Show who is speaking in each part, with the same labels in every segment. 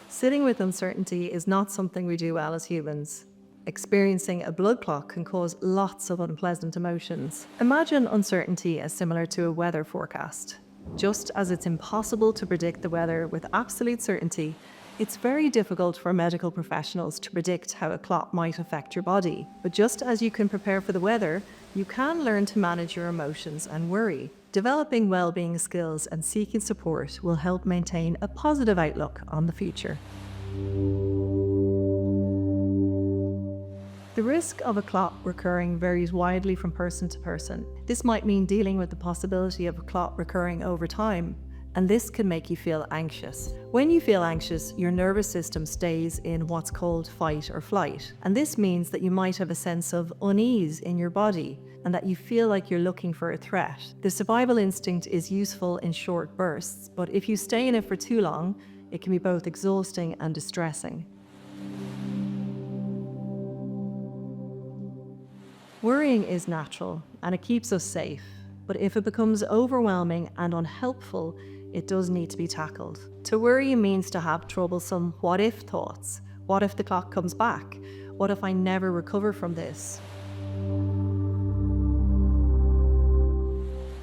Speaker 1: Sitting with uncertainty is not something we do well as humans. Experiencing a blood clot can cause lots of unpleasant emotions. Imagine uncertainty as similar to a weather forecast. Just as it's impossible to predict the weather with absolute certainty, it's very difficult for medical professionals to predict how a clot might affect your body. But just as you can prepare for the weather, you can learn to manage your emotions and worry. Developing well-being skills and seeking support will help maintain a positive outlook on the future. The risk of a clot recurring varies widely from person to person. This might mean dealing with the possibility of a clot recurring over time, and this can make you feel anxious. When you feel anxious, your nervous system stays in what's called fight or flight, and this means that you might have a sense of unease in your body and that you feel like you're looking for a threat. The survival instinct is useful in short bursts, but if you stay in it for too long, it can be both exhausting and distressing. Worrying is natural and it keeps us safe, but if it becomes overwhelming and unhelpful, it does need to be tackled. To worry means to have troublesome what-if thoughts. What if the clot comes back? What if I never recover from this?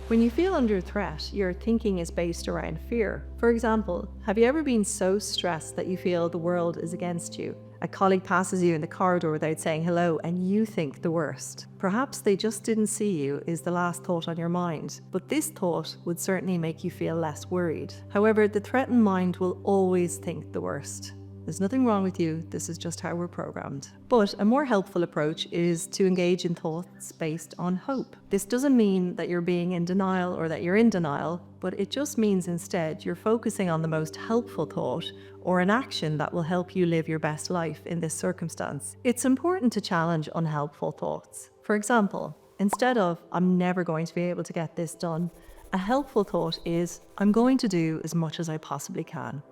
Speaker 1: When you feel under threat, your thinking is based around fear. For example, have you ever been so stressed that you feel the world is against you? A colleague passes you in the corridor without saying hello and you think the worst. Perhaps they just didn't see you is the last thought on your mind, but this thought would certainly make you feel less worried. However, the threatened mind will always think the worst. There's nothing wrong with you, this is just how we're programmed. But a more helpful approach is to engage in thoughts based on hope. This doesn't mean that you're being in denial or that you're in denial, but it just means instead you're focusing on the most helpful thought or an action that will help you live your best life in this circumstance. It's important to challenge unhelpful thoughts. For example, instead of, "I'm never going to be able to get this done," a helpful thought is, "I'm going to do as much as I possibly can."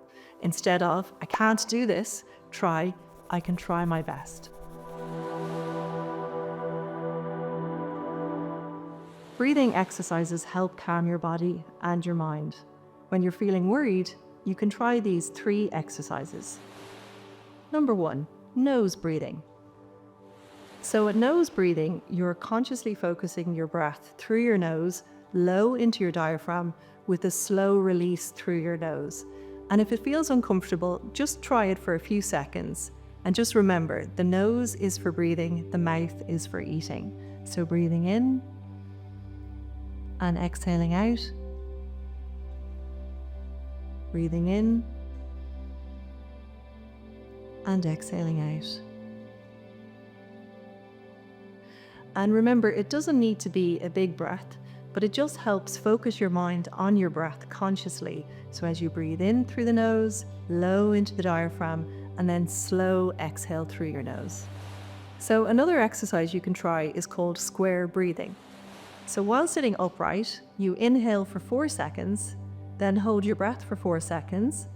Speaker 1: Instead of, "I can't do this," try, "I can try my best." Breathing exercises help calm your body and your mind. When you're feeling worried, you can try these 3 exercises. Number 1, nose breathing. So at nose breathing, you're consciously focusing your breath through your nose, low into your diaphragm, with a slow release through your nose. And if it feels uncomfortable, just try it for a few seconds. And just remember, the nose is for breathing, the mouth is for eating. So breathing in and exhaling out. Breathing in and exhaling out. And remember, it doesn't need to be a big breath, but it just helps focus your mind on your breath consciously. So as you breathe in through the nose, low into the diaphragm, and then slow exhale through your nose. So another exercise you can try is called square breathing. So while sitting upright, you inhale for 4 seconds, then hold your breath for 4 seconds,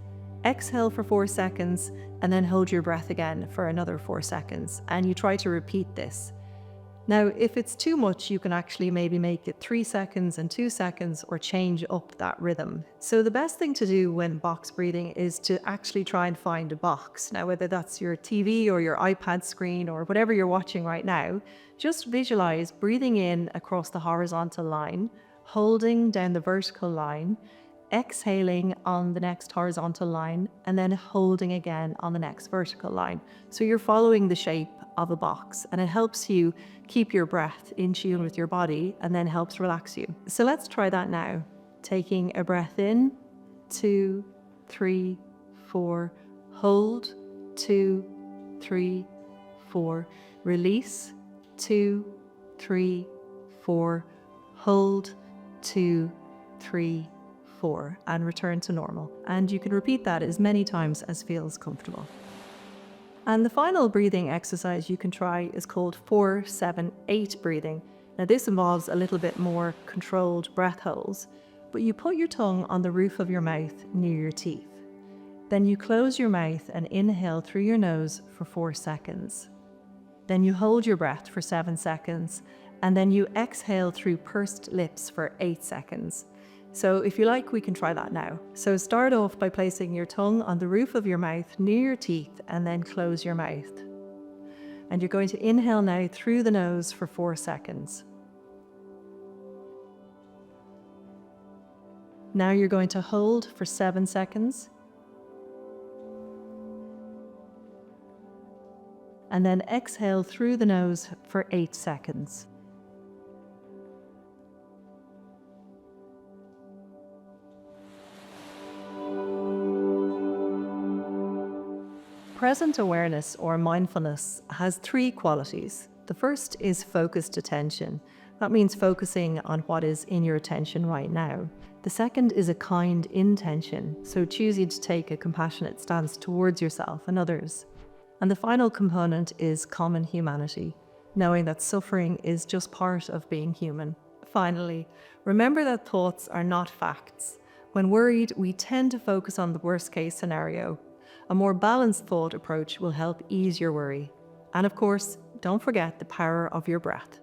Speaker 1: exhale for 4 seconds, and then hold your breath again for another 4 seconds. And you try to repeat this. Now, if it's too much, you can actually maybe make it 3 seconds and 2 seconds or change up that rhythm. So the best thing to do when box breathing is to actually try and find a box. Now, whether that's your TV or your iPad screen or whatever you're watching right now, just visualize breathing in across the horizontal line, holding down the vertical line, exhaling on the next horizontal line, and then holding again on the next vertical line. So you're following the shape of a box, and it helps you keep your breath in tune with your body and then helps relax you. So let's try that now. Taking a breath in, 2, 3, 4, hold, 2, 3, 4, release, 2, 3, 4, hold, 2, 3, 4, and return to normal. And you can repeat that as many times as feels comfortable. And the final breathing exercise you can try is called 4-7-8 breathing. Now this involves a little bit more controlled breath holds, but you put your tongue on the roof of your mouth near your teeth. Then you close your mouth and inhale through your nose for 4 seconds. Then you hold your breath for 7 seconds, and then you exhale through pursed lips for 8 seconds. So if you like, we can try that now. So start off by placing your tongue on the roof of your mouth near your teeth and then close your mouth. And you're going to inhale now through the nose for 4 seconds. Now you're going to hold for 7 seconds. And then exhale through the nose for 8 seconds. Present awareness or mindfulness has 3 qualities. The first is focused attention. That means focusing on what is in your attention right now. The second is a kind intention, so choosing to take a compassionate stance towards yourself and others. And the final component is common humanity, knowing that suffering is just part of being human. Finally, remember that thoughts are not facts. When worried, we tend to focus on the worst case scenario. A more balanced thought approach will help ease your worry. And of course, don't forget the power of your breath.